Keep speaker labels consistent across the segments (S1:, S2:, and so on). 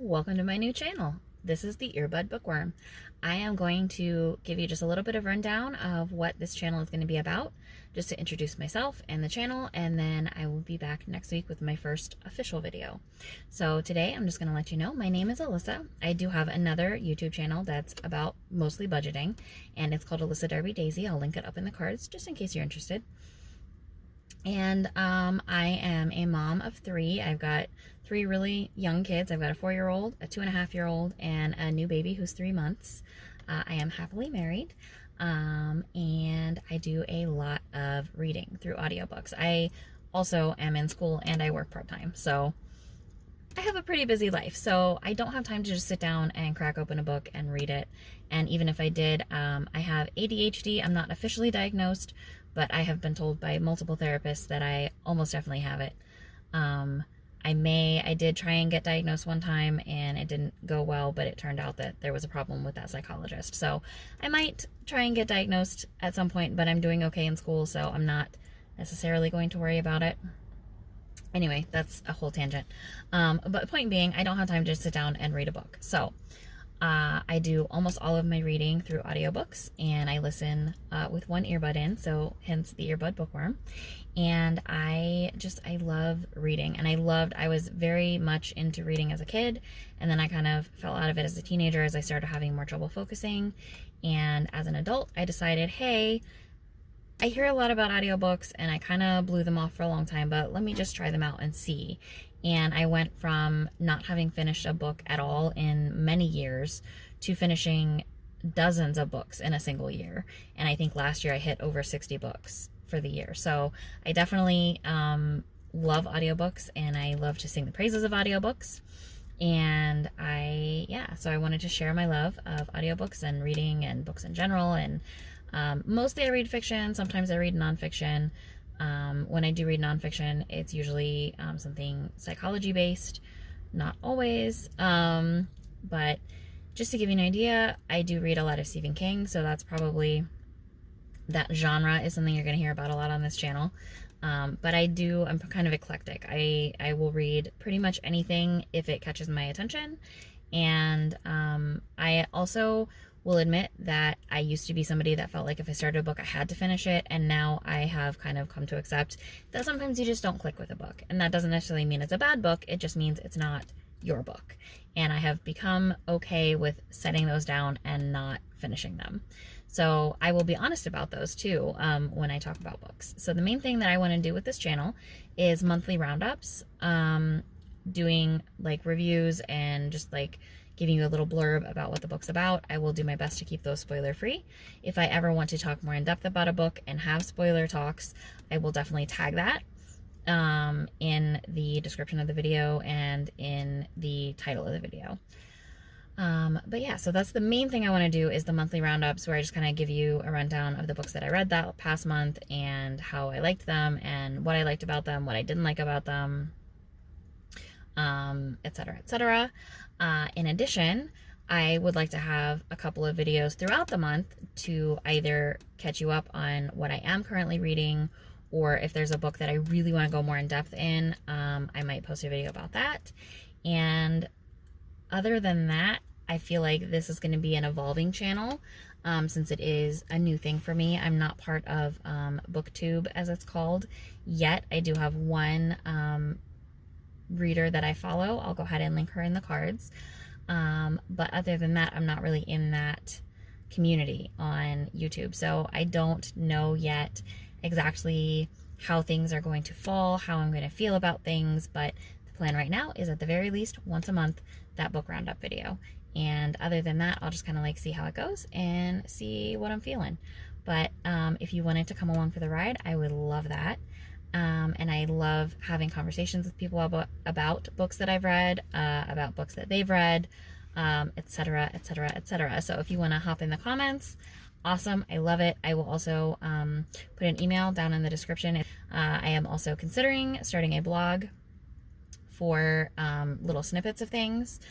S1: welcome to my new channel. This is the Earbud Bookworm. I am going to give you just a little bit of rundown of what this channel is going to be about, just to introduce myself and the channel, and then I will be back next week with my first official video. So today I'm just going to let you know my name is Alyssa. I do have another YouTube channel that's about mostly budgeting, and it's called Alyssa Darby Daisy. I'll link it up in the cards just in case you're interested. And I am a mom of three. I've got three really young kids. I've got a 4-year-old, a 2.5-year-old, and a new baby who's 3 months. I am happily married, and I do a lot of reading through audiobooks. I also am in school and I work part-time, so I have a pretty busy life, so I don't have time to just sit down and crack open a book and read it. And even if I did, I have ADHD. I'm not officially diagnosed, but I have been told by multiple therapists that I almost definitely have it. I did try and get diagnosed one time and it didn't go well, but it turned out that there was a problem with that psychologist. So I might try and get diagnosed at some point, but I'm doing okay in school, so I'm not necessarily going to worry about it. Anyway, that's a whole tangent. But the point being, I don't have time to just sit down and read a book. So I do almost all of my reading through audiobooks, and I listen with one earbud in, so hence the Earbud Bookworm. And I love reading, and I was very much into reading as a kid, and then I kind of fell out of it as a teenager as I started having more trouble focusing. And as an adult, I decided, hey, I hear a lot about audiobooks and I kind of blew them off for a long time, but let me just try them out and see. And I went from not having finished a book at all in many years to finishing dozens of books in a single year. And I think last year I hit over 60 books for the year. So I definitely love audiobooks, and I love to sing the praises of audiobooks. And so I wanted to share my love of audiobooks and reading and books in general. And mostly I read fiction. Sometimes I read nonfiction. When I do read nonfiction, it's usually something psychology based, not always. But just to give you an idea, I do read a lot of Stephen King, so that's probably, that genre is something you're going to hear about a lot on this channel. But I'm kind of eclectic. I will read pretty much anything if it catches my attention. And I also will admit that I used to be somebody that felt like if I started a book, I had to finish it. And now I have kind of come to accept that sometimes you just don't click with a book. And that doesn't necessarily mean it's a bad book. It just means it's not your book. And I have become okay with setting those down and not finishing them. So I will be honest about those too when I talk about books. So the main thing that I want to do with this channel is monthly roundups, doing like reviews and just like giving you a little blurb about what the book's about. I will do my best to keep those spoiler free. If I ever want to talk more in depth about a book and have spoiler talks, I will definitely tag that in the description of the video and in the title of the video. But yeah, so that's the main thing I want to do, is the monthly roundups, where I just kind of give you a rundown of the books that I read that past month and how I liked them and what I liked about them, what I didn't like about them, etc., etc. In addition, I would like to have a couple of videos throughout the month to either catch you up on what I am currently reading, or if there's a book that I really want to go more in depth in, I might post a video about that. And other than that, I feel like this is going to be an evolving channel, since it is a new thing for me. I'm not part of BookTube, as it's called, yet. I do have one reader that I follow. I'll go ahead and link her in the cards. But other than that, I'm not really in that community on YouTube. So I don't know yet exactly how things are going to fall, how I'm going to feel about things. But the plan right now is, at the very least, once a month, that book roundup video. And other than that, I'll just kind of like see how it goes and see what I'm feeling. But if you wanted to come along for the ride, I would love that. And I love having conversations with people about books that I've read, about books that they've read, etc., etc., etc. So if you want to hop in the comments, awesome. I love it. I will also put an email down in the description. I am also considering starting a blog for little snippets of things.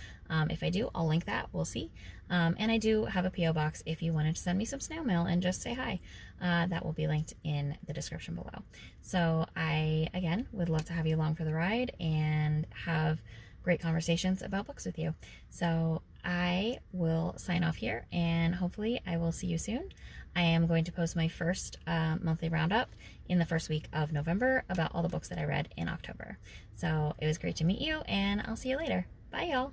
S1: If I do, I'll link that. We'll see. And I do have a P.O. box if you wanted to send me some snail mail and just say hi. That will be linked in the description below. So I, again, would love to have you along for the ride and have great conversations about books with you. So I will sign off here, and hopefully I will see you soon. I am going to post my first monthly roundup in the first week of November about all the books that I read in October. So it was great to meet you, and I'll see you later. Bye, y'all.